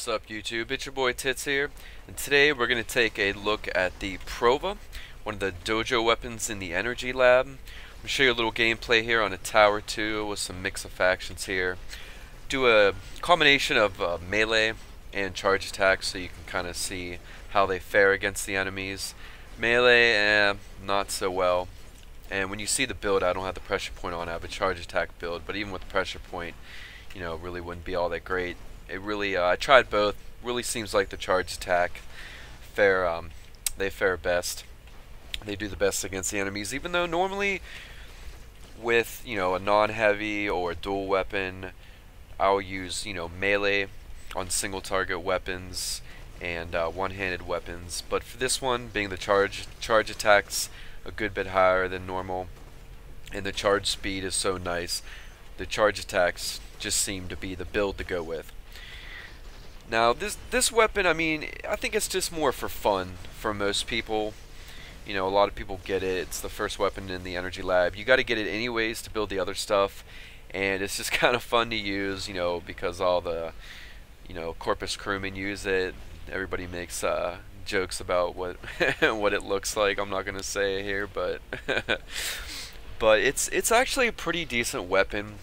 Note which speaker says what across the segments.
Speaker 1: What's up YouTube, it's your boy Tits here, and today we're going to take a look at the Prova, one of the dojo weapons in the energy lab. I'm going to show you a little gameplay here on a tower 2 with some mix of factions here. Do a combination of melee and charge attacks so you can kind of see how they fare against the enemies. Melee, not so well. And when you see the build, I don't have the pressure point on, I have a charge attack build, but even with the pressure point, you know, it really wouldn't be all that great. It really, I tried both. Really seems like the charge attack they fare best. They do the best against the enemies, even though normally with, you know, a non-heavy or a dual weapon, I'll use, you know, melee on single target weapons and one-handed weapons. But for this one, being the charge attacks a good bit higher than normal, and the charge speed is so nice, the charge attacks just seem to be the build to go with. Now this weapon, I mean, I think it's just more for fun for most people. You know, a lot of people get it. It's the first weapon in the energy lab. You got to get it anyways to build the other stuff, and it's just kind of fun to use, you know, because all the, you know, Corpus crewmen use it. Everybody makes jokes about what what it looks like. I'm not gonna say it here, but but it's actually a pretty decent weapon.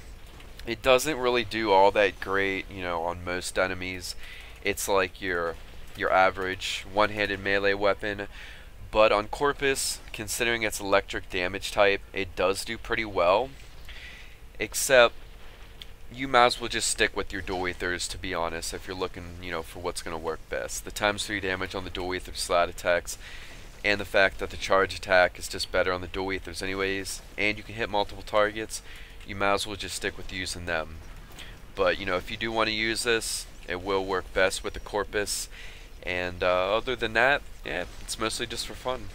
Speaker 1: It doesn't really do all that great, you know, on most enemies. It's like your average one-handed melee weapon, but on Corpus, considering its electric damage type, it does do pretty well. Except you might as well just stick with your dual ethers, to be honest, if you're looking, you know, for what's going to work best. The ×3 damage on the dual ether slide attacks, and the fact that the charge attack is just better on the dual ethers anyways, and you can hit multiple targets, you might as well just stick with using them. But, you know, if you do want to use this, it will work best with the Corpus. And other than that, yeah, it's mostly just for fun.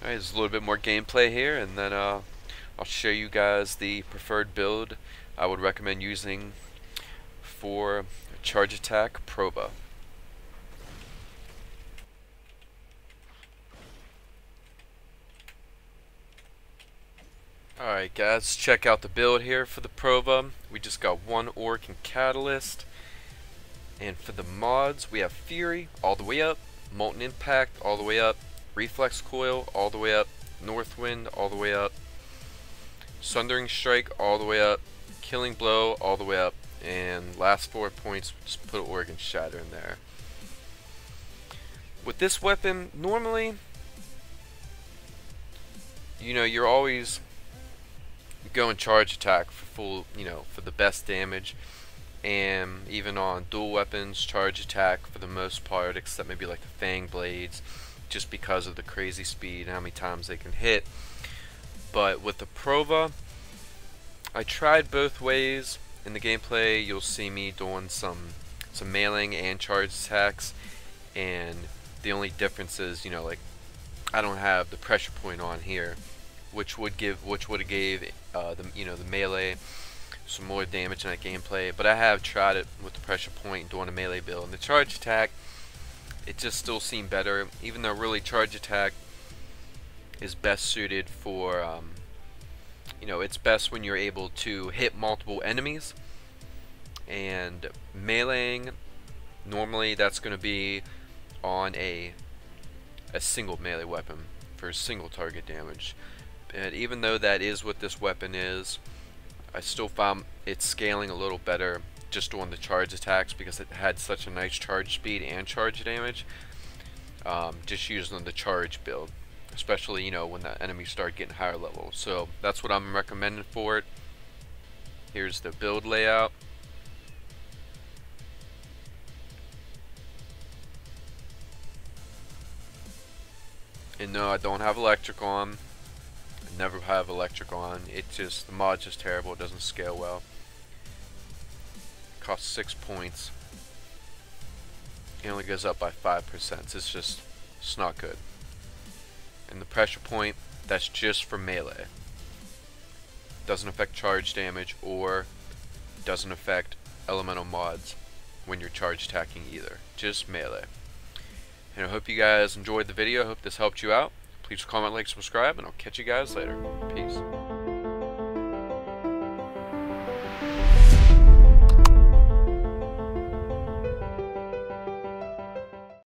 Speaker 1: Alright, there's a little bit more gameplay here, and then I'll show you guys the preferred build I would recommend using for charge attack Prova. Alright guys, check out the build here for the Prova. We just got one Orc and Catalyst. And for the mods, we have Fury all the way up, Molten Impact all the way up, Reflex Coil all the way up, Northwind all the way up, Sundering Strike all the way up, Killing Blow all the way up, and last 4 points, just put Organ Shatter in there. With this weapon, normally, you know, you're always going charge attack for full, you know, for the best damage, and even on dual weapons, charge attack for the most part, except maybe like the Fang Blades, just because of the crazy speed and how many times they can hit. But with the Prova, I tried both ways. In the gameplay, you'll see me doing some mailing and charge attacks, and the only difference is, you know, like, I don't have the pressure point on here, which would have gave the, you know, the melee some more damage in that gameplay. But I have tried it with the pressure point doing a melee build, and the charge attack, it just still seemed better, even though really charge attack is best suited for you know, it's best when you're able to hit multiple enemies, and meleeing, normally that's going to be on a single melee weapon for single target damage. And even though that is what this weapon is, I still found it scaling a little better just on the charge attacks because it had such a nice charge speed and charge damage, just using the charge build, especially, you know, when the enemies start getting higher level. So that's what I'm recommending for it. Here's the build layout. And no, I don't have electric on. I never have electric on. It just, the mod's just terrible. It doesn't scale well. It costs 6 points. It only goes up by 5%. It's just, it's not good. And the pressure point, that's just for melee. Doesn't affect charge damage, or doesn't affect elemental mods when you're charge attacking either. Just melee. And I hope you guys enjoyed the video. I hope this helped you out. Please comment, like, subscribe, and I'll catch you guys later. Peace.